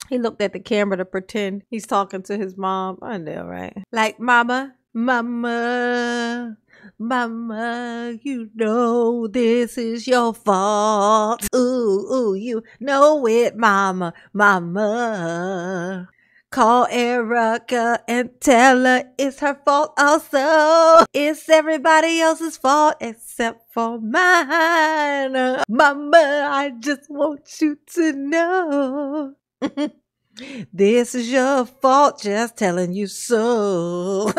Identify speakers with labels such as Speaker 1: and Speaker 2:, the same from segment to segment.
Speaker 1: He looked at the camera to pretend he's talking to his mom. I know, right? Like, mama, mama, mama, you know this is your fault. Ooh, ooh, you know it, mama, mama. Call Erica and tell her it's her fault also. It's everybody else's fault except for mine. Mama, I just want you to know. This is your fault, just telling you so.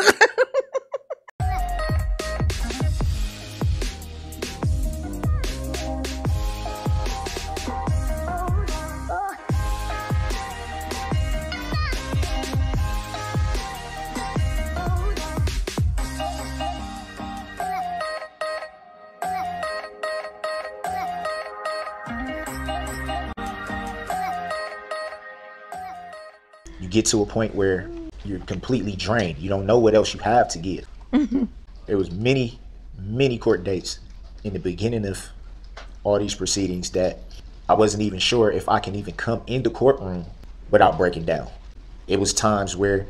Speaker 2: You get to a point where you're completely drained. You don't know what else you have to give. There was many court dates in the beginning of all these proceedings that I wasn't even sure if I can even come in the courtroom without breaking down. It was times where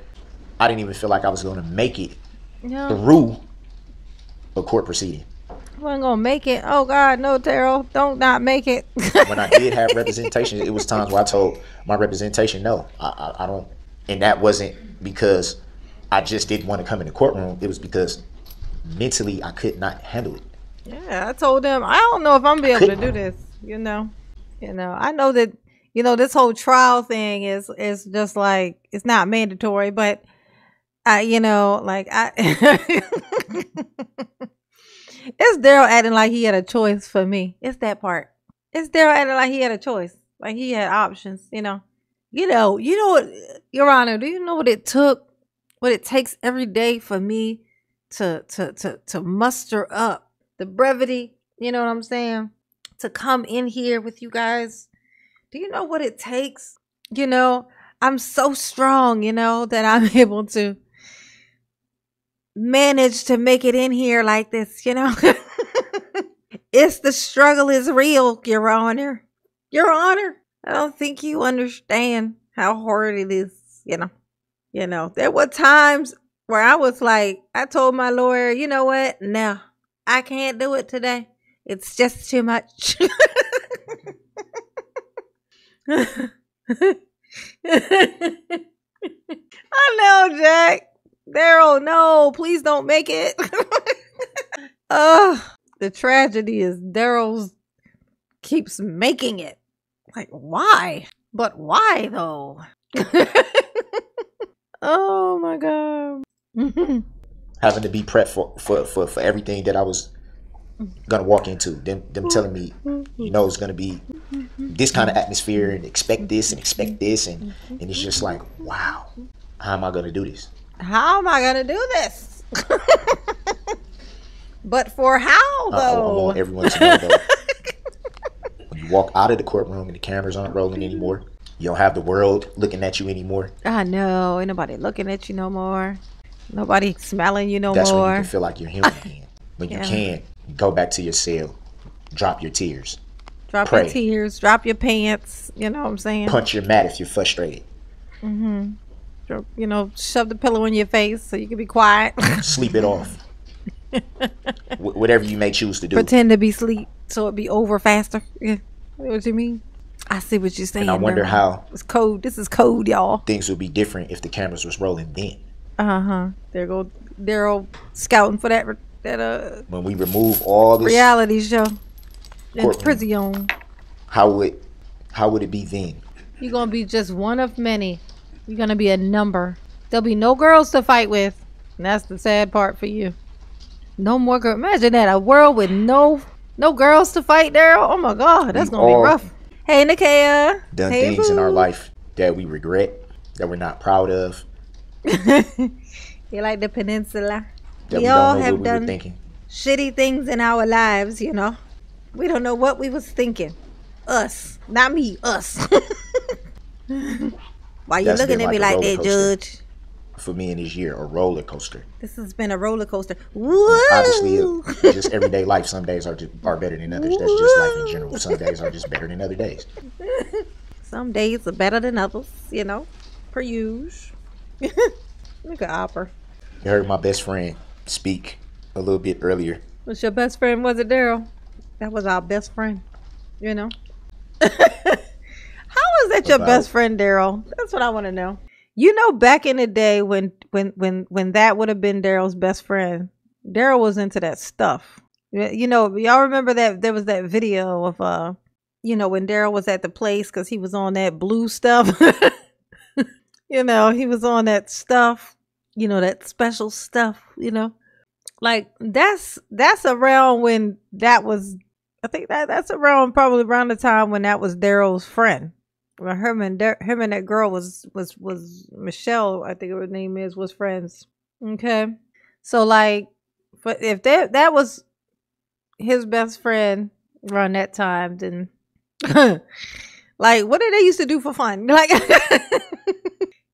Speaker 2: I didn't even feel like I was going to make it through a court proceeding.
Speaker 1: I wasn't gonna make it. Oh God, no, Darrell, don't not make it.
Speaker 2: When I did have representation, it was times where I told my representation, no, I don't. And that wasn't because I just didn't want to come in the courtroom. It was because mentally I could not handle it.
Speaker 1: Yeah, I told them, I don't know if I'm gonna be able to do this. I know that, this whole trial thing is just like, it's not mandatory, but it's Darrell acting like he had a choice for me. It's that part. It's Darrell acting like he had a choice, like he had options. You know what, Your Honor? Do you know what it takes every day for me to muster up the brevity? You know what I'm saying? To come in here with you guys. Do you know what it takes? I'm so strong. That I'm able to manage to make it in here like this, It's the struggle is real, Your Honor. Your Honor, I don't think you understand how hard it is, There were times where I was like, I told my lawyer, you know what? No, I can't do it today. It's just too much. I know, Jack. Darrell, no, please don't make it. The tragedy is Darrell's keeps making it. Like, why? But why though? Oh my God.
Speaker 2: Having to be prepped for everything that I was gonna walk into. Them telling me, it's gonna be this kind of atmosphere and expect this and it's just like, wow, how am I gonna do this?
Speaker 1: How am I gonna do this? But for how though?
Speaker 2: I want everyone to know though. When you walk out of the courtroom and the cameras aren't rolling anymore, you don't have the world looking at you anymore.
Speaker 1: I know, ain't nobody looking at you no more. Nobody smelling you no more.
Speaker 2: That's when you can feel like you're human again. When you can go back to your cell, drop your tears,
Speaker 1: your tears, drop your pants. You know what I'm saying?
Speaker 2: Punch your mat if you're frustrated.
Speaker 1: Shove the pillow in your face so you can be quiet.
Speaker 2: Sleep it off. Whatever you may choose to do.
Speaker 1: Pretend to be asleep so it be over faster. Yeah, what you mean? I see what you're saying.
Speaker 2: And I wonder how
Speaker 1: it's code. This is code, y'all.
Speaker 2: Things would be different if the cameras was rolling then.
Speaker 1: There go Darrell scouting for that
Speaker 2: when we remove all this
Speaker 1: reality show in prison.
Speaker 2: How would it be then?
Speaker 1: You're gonna be just one of many. You're gonna be a number. There'll be no girls to fight with. And that's the sad part for you. No more girls. Imagine that, a world with no girls to fight, Darrell. Oh my God, that's gonna be rough. Hey, Nakia.
Speaker 2: Done things in our life that we regret, that we're not proud of.
Speaker 1: You like the peninsula?
Speaker 2: We all have done
Speaker 1: shitty things in our lives, We don't know what we was thinking. Us, not me, us. Why you looking at me like that, Judge?
Speaker 2: For me in this year, a roller coaster.
Speaker 1: This has been a roller coaster. Woo!
Speaker 2: Obviously, just everyday life. Some days are better than others. That's just life in general. Some days are just better than other days.
Speaker 1: Some days are better than others, you know, per usual. Look at Opera.
Speaker 2: You heard my best friend speak a little bit earlier.
Speaker 1: Was your best friend, was it Daryl? That was our best friend, you know. How is that your best friend, Daryl? That's what I want to know. You know, back in the day when that would have been Daryl's best friend, Daryl was into that stuff. You know, y'all remember that there was that video of you know, when Daryl was at the place because he was on that blue stuff. You know, he was on that stuff, you know, that special stuff, you know. Like that's around when that was, I think that's around probably around the time when that was Daryl's friend. When him and that girl was Michelle, I think her name was friends. Okay. So like if that was his best friend around that time, then like what did they used to do for fun? Like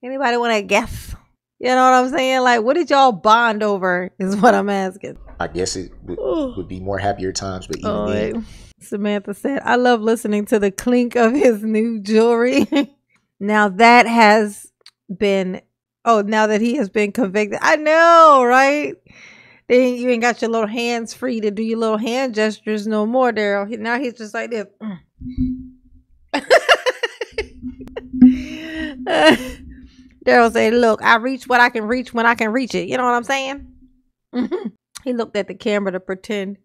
Speaker 1: anybody want to guess? You know what I'm saying? Like what did y'all bond over is what I'm asking.
Speaker 2: I guess it would be more happier times, but even then.
Speaker 1: Samantha said, I love listening to the clink of his new jewelry. Now that has been, now that he has been convicted. I know, right? Then you ain't got your little hands free to do your little hand gestures no more, Daryl. Now he's just like this. Daryl said, look, I reach what I can reach when I can reach it. You know what I'm saying? He looked at the camera to pretend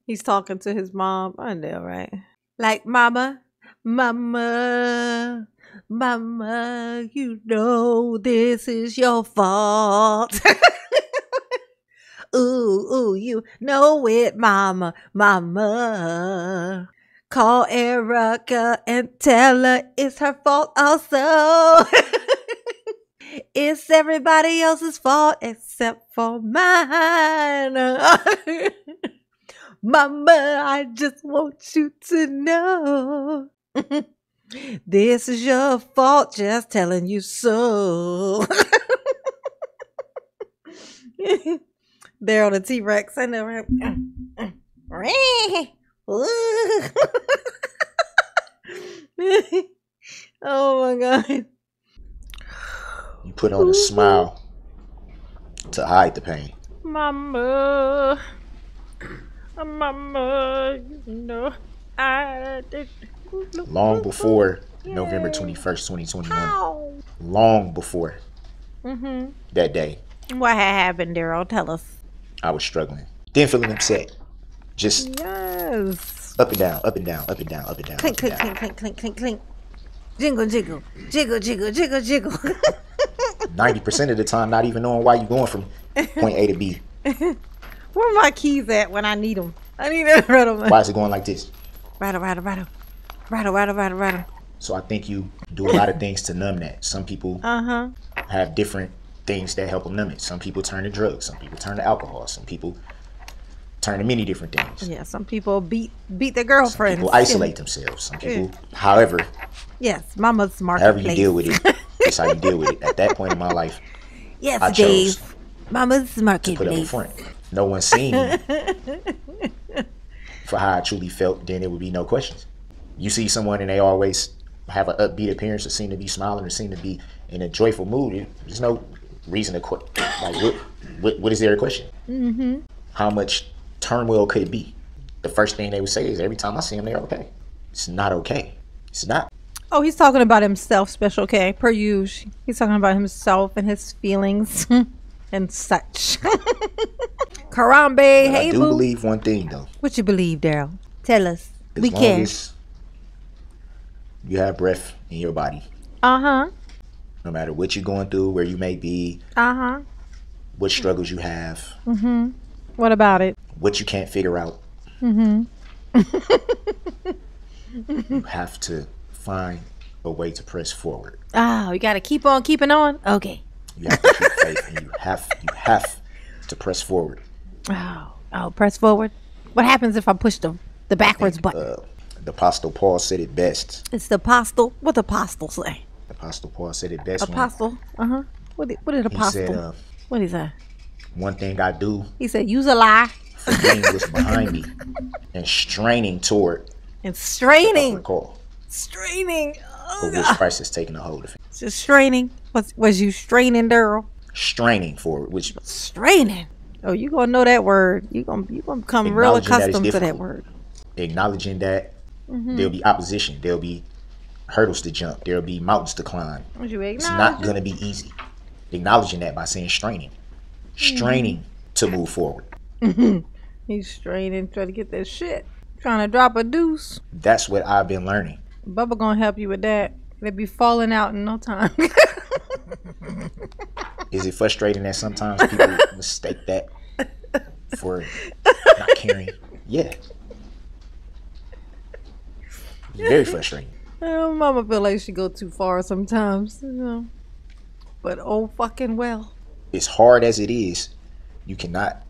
Speaker 1: he's talking to his mom. I know, right? Like, mama, you know this is your fault. Ooh, you know it, mama. Call Erica and tell her it's her fault also. It's everybody else's fault except for mine. Mama, I just want you to know this is your fault, just telling you so. They're on the T-Rex. I know, right? Oh my God.
Speaker 2: You put on a smile to hide the pain.
Speaker 1: Mama, you know, I did.
Speaker 2: Long before November 21st, 2021. Long before that day.
Speaker 1: What had happened, Daryl? Tell us.
Speaker 2: I was struggling. Then feeling upset. Just up and down, up and down, up and down, up and down.
Speaker 1: Clink, clink, clink, clink, clink, clink, clink. Jingle, jiggle, jiggle, jiggle, jiggle, jiggle.
Speaker 2: 90% of the time, not even knowing why you're going from point A to B.
Speaker 1: Where are my keys at when I need them? I need to rattle.
Speaker 2: Why is it going like this?
Speaker 1: Rattle, rattle, rattle. Rattle, rattle, rattle, rattle.
Speaker 2: So I think you do a lot of things to numb that. Some people have different things that help them numb it. Some people turn to drugs. Some people turn to alcohol. Some people turn to many different things.
Speaker 1: Yeah, some people beat their girlfriends.
Speaker 2: Some people isolate themselves. Some people, however.
Speaker 1: Yes, mama's marketplace.
Speaker 2: However you deal with it, that's how you deal with it. At that point in my life,
Speaker 1: yes,
Speaker 2: I chose
Speaker 1: Dave. Mama's marketplace.
Speaker 2: To put up a front. If no one seen me for how I truly felt, then there would be no questions. You see someone and they always have an upbeat appearance or seem to be smiling or seem to be in a joyful mood. There's no reason to like what is there a question? How much turmoil could it be? The first thing they would say is every time I see them, they're okay. It's not okay. It's not.
Speaker 1: Oh, he's talking about himself, Special K, per usual. He's talking about himself and his feelings and such. Karambe, hey,
Speaker 2: I do believe one thing, though.
Speaker 1: What you believe, Daryl? Tell us.
Speaker 2: We can. As you have breath in your body. No matter what you're going through, where you may be. What struggles you have.
Speaker 1: What about it?
Speaker 2: What you can't figure out. You have to find a way to press forward.
Speaker 1: Oh, you got to keep on keeping on? Okay.
Speaker 2: You have to keep faith and you have to press forward.
Speaker 1: Oh, press forward? What happens if I push the backwards button?
Speaker 2: The Apostle Paul said it best.
Speaker 1: It's the apostle? What the apostle say?
Speaker 2: The Apostle Paul said it best.
Speaker 1: Apostle? What did apostle? He said, what did he say?
Speaker 2: One thing I do.
Speaker 1: He said, use a lie.
Speaker 2: Forgetting what's behind me and straining toward.
Speaker 1: And straining. Straining.
Speaker 2: for which Christ has taken a hold of him.
Speaker 1: Just straining. Was you straining, Darrell?
Speaker 2: Straining forward, which
Speaker 1: Straining. Oh, you gonna know that word. You gonna become real accustomed to that word.
Speaker 2: Acknowledging that there'll be opposition, there'll be hurdles to jump, there'll be mountains to climb. It's not gonna be easy. Acknowledging that by saying straining to move forward.
Speaker 1: He's straining, trying to get that shit, trying to drop a deuce.
Speaker 2: That's what I've been learning.
Speaker 1: Bubba gonna help you with that. They be falling out in no time.
Speaker 2: Is it frustrating that sometimes people mistake that for not caring? Yeah. Very frustrating.
Speaker 1: Mama feel like she go too far sometimes, you know. But oh fucking well.
Speaker 2: As hard as it is, you cannot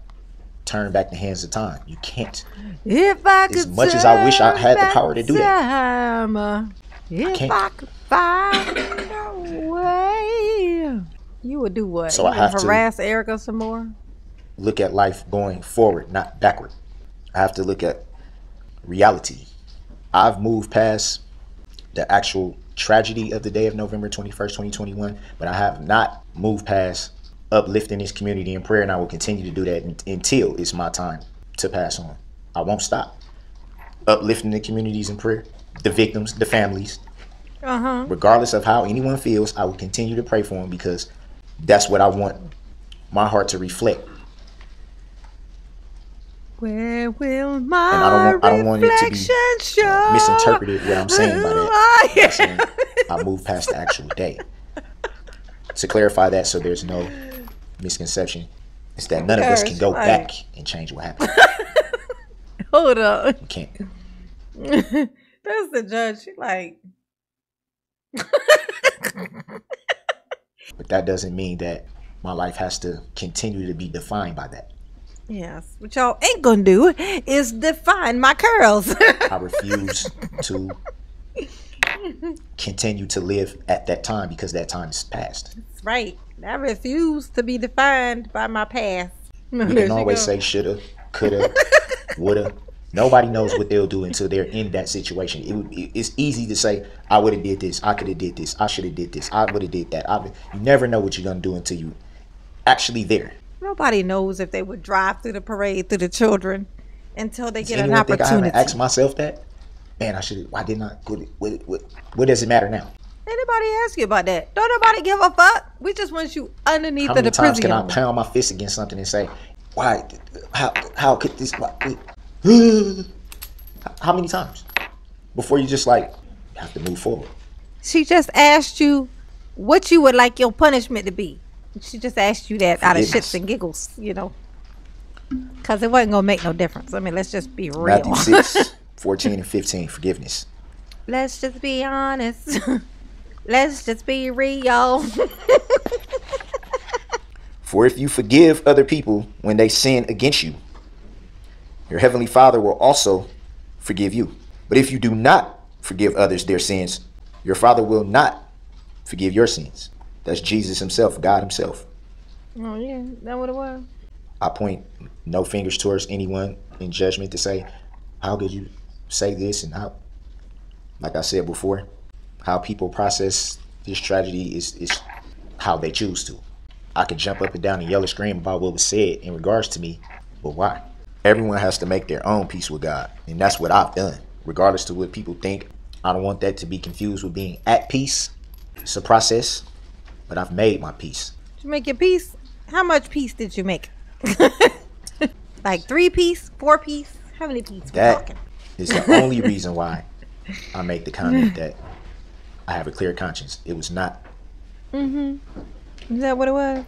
Speaker 2: turn back the hands of time. You can't.
Speaker 1: If I could,
Speaker 2: as much as I wish I had the power to do
Speaker 1: that, if I could find a way, you would do what?
Speaker 2: So I have to
Speaker 1: harass Erica some more.
Speaker 2: Look at life going forward, not backward. I have to look at reality. I've moved past the actual tragedy of the day of November 21st, 2021, but I have not moved past uplifting this community in prayer, and I will continue to do that until it's my time to pass on. I won't stop uplifting the communities in prayer, the victims, the families. Regardless of how anyone feels, I will continue to pray for them, because that's what I want my heart to reflect.
Speaker 1: Where will my
Speaker 2: and I don't want it to be misinterpreted what I'm saying by that. Saying I moved past the actual day. To clarify that, so there's no misconception, it's that none of us can go back and change what happened.
Speaker 1: Hold on.
Speaker 2: You can't.
Speaker 1: That's the judge. She like.
Speaker 2: But that doesn't mean that my life has to continue to be defined by that.
Speaker 1: Yes, what y'all ain't gonna do is define my curls.
Speaker 2: I refuse to continue to live at that time, because that time is past.
Speaker 1: That's right. I refuse to be defined by my past.
Speaker 2: We can always say shoulda, coulda, woulda. Nobody knows what they'll do until they're in that situation. It's easy to say, I would have did this, I could have did this, I should have did this, I would have did that. You never know what you're gonna do until you actually there.
Speaker 1: Nobody knows if they would drive through the parade through the children until they get an
Speaker 2: Think
Speaker 1: opportunity.
Speaker 2: I haven't asked myself that? Man, I should. Why didn't I? What does it matter now?
Speaker 1: Anybody ask you about that? Don't nobody give a fuck. We just want you underneath of the prison.
Speaker 2: How many times can I pound my fist against something and say, why? How could this? How many times before you just like have to move forward?
Speaker 1: She just asked you what you would like your punishment to be. She just asked you that out of shits and giggles, you know, because it wasn't gonna make no difference. I mean, let's just be real.
Speaker 2: Matthew 6, 14 and 15, forgiveness.
Speaker 1: Let's just be honest. Let's just be real.
Speaker 2: For if you forgive other people when they sin against you, your heavenly Father will also forgive you. But if you do not forgive others their sins, your Father will not forgive your sins. That's Jesus himself, God himself.
Speaker 1: Oh, yeah. That what it was?
Speaker 2: I point no fingers towards anyone in judgment to say, how could you say this? And how, like I said before, how people process this tragedy is how they choose to. I could jump up and down and yell and scream about what was said in regards to me, but why? Everyone has to make their own peace with God. And that's what I've done. Regardless to what people think, I don't want that to be confused with being at peace. It's a process. But I've made my peace.
Speaker 1: Did you make your peace? How much peace did you make? Like 3 piece, 4 piece? How many pieces we talking?
Speaker 2: Is the only reason why I make the comment that I have a clear conscience. It was not.
Speaker 1: Is that what it was?